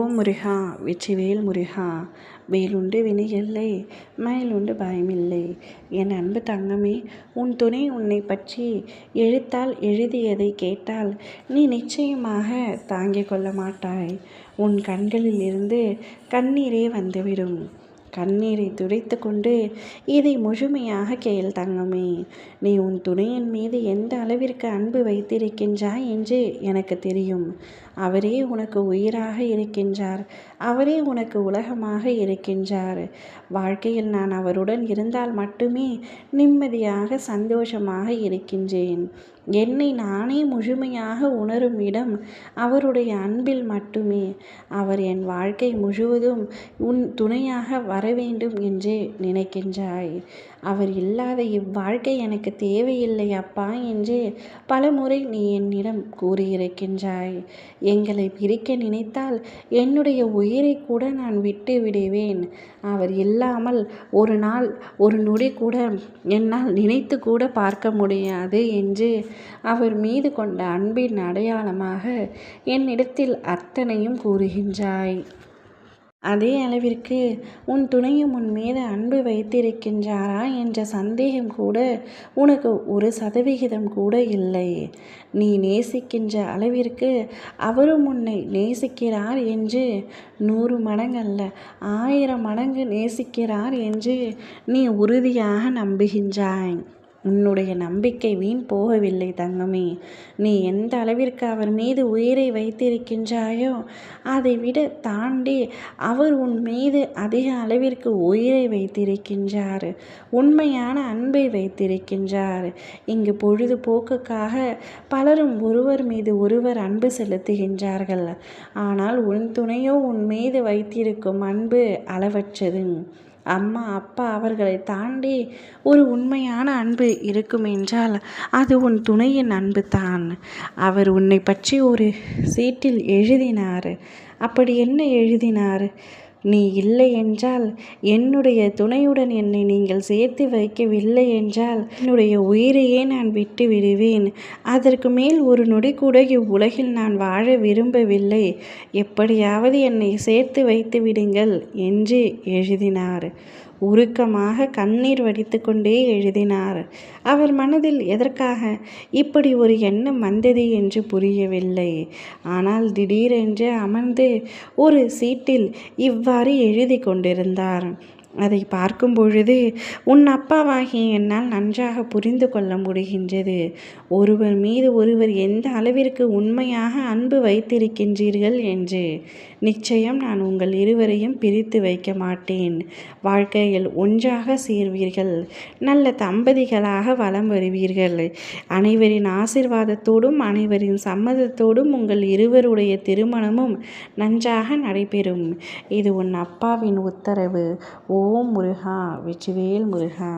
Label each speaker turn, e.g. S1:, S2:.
S1: ஓம் முருகா வெற்றிவேல் முருகா. வேலுண்டு வினையில்லை, மயிலுண்டு பயமில்லை. என் அன்பு தங்கமே, உன் துணை உன்னை பற்றி எழுத்தால் எழுதியதை கேட்டால் நீ நிச்சயமாக தாங்கிக் கொள்ள மாட்டாய். உன் கண்களில் இருந்து கண்ணீரே வந்துவிடும். கண்ணீரை துடைத்து கொண்டு இதை முழுமையாக கேள் தங்கமே. நீ உன் துணையின் மீது எந்த அளவிற்கு அன்பு வைத்திருக்கின்றாய் என்று எனக்கு தெரியும். அவரே உனக்கு உயிராக இருக்கின்றார். அவரே உனக்கு உலகமாக இருக்கின்றார். வாழ்க்கையில் நான் அவருடன் இருந்தால் மட்டுமே நிம்மதியாக சந்தோஷமாக இருக்கின்றேன். என்னை நானே முழுமையாக உணரும் இடம் அவருடைய அன்பில் மட்டுமே. அவர் என் வாழ்க்கை முழுவதும் உன் துணையாக வர வேண்டும் என்று நினைக்கின்றாய். அவர் இல்லாத இவ்வாழ்க்கை எனக்கு தேவையில்லை அப்பா என்று பலமுறை நீ என்னிடம் கூறியிருக்கின்றாய். எங்களை பிரிக்க நினைத்தால் என்னுடைய உயிரை கூட நான் விட்டு விடுவேன். அவர் இல்லாமல் ஒரு நாள் ஒரு நொடி கூட என்னால் நினைத்து கூட பார்க்க முடியாது என்று அவர் மீது கொண்ட அன்பின் அடையாளமாக என்னிடத்தில் அத்தனையும் கூறுகின்றாய். அதே அளவிற்கு உன் துணையும் உன் மீது அன்பு வைத்திருக்கின்றாரா என்ற சந்தேகம் கூட உனக்கு 1% கூட இல்லை. நீ நேசிக்கின்ற அளவிற்கு அவரும் உன்னை நேசிக்கிறார் என்று 100 மடங்கல்ல 1000 மடங்கு நேசிக்கிறார் என்று நீ உறுதியாக நம்புகின்றாய். உன்னுடைய நம்பிக்கை வீண் போகவில்லை தங்கமே. நீ எந்த அளவிற்கு அவர் மீது உயிரை வைத்திருக்கின்றாயோ அதை விட தாண்டி அவர் உன் மீது அதிக அளவிற்கு உயிரை வைத்திருக்கின்றார். உண்மையான அன்பை வைத்திருக்கின்றார். இங்கு பொழுதுபோக்குக்காக பலரும் ஒருவர் மீது ஒருவர் அன்பு செலுத்துகின்றார்கள். ஆனால் உன் துணையோ உன் மீது வைத்திருக்கும் அன்பு அளவற்றது. அம்மா அப்பா அவர்களை தாண்டி ஒரு உண்மையான அன்பு இருக்கும் என்றால் அது உன் துணையின் அன்பு தான். அவர் உன்னை பற்றி ஒரு சீட்டில் எழுதினார். அப்படி என்ன எழுதினார்? நீ இல்லை என்றால், என்னுடைய துணையுடன் என்னை நீங்கள் சேர்த்து வைக்கவில்லை என்றால் என்னுடைய உயிரையே நான் விட்டு விடுவேன். அதற்கு மேல் ஒரு நொடி கூட இவ்வுலகில் நான் வாழ விரும்பவில்லை. எப்படியாவது என்னை சேர்த்து வைத்து விடுங்கள் என்று எழுதினார். உருக்கமாக கண்ணீர் வடித்து கொண்டே எழுதினார். அவர் மனதில் எதற்காக இப்படி ஒரு எண்ணம் வந்தது என்று புரியவில்லை. ஆனால் திடீரென்று அமர்ந்து ஒரு சீட்டில் இவ்வாறு எழுதி கொண்டிருந்தார். அதை பார்க்கும் பொழுது உன் அப்பாவாகிய என்னால் நன்றாக புரிந்து கொள்ள முடிகின்றது. ஒருவர் மீது ஒருவர் எந்த அளவிற்கு உண்மையாக அன்பு வைத்திருக்கின்றீர்கள் என்று. நிச்சயம் நான் உங்கள் இருவரையும் பிரித்து வைக்க மாட்டேன். வாழ்க்கையில் ஒன்றாக சேர்வீர்கள். நல்ல தம்பதிகளாக வலம் வருவீர்கள். அனைவரின் ஆசீர்வாதத்தோடும் அனைவரின் சம்மதத்தோடும் உங்கள் இருவருடைய திருமணமும் நன்றாக நடைபெறும். இது உன் அப்பாவின் உத்தரவு. ஓம் முருகா வெற்றிவேல் முருகா.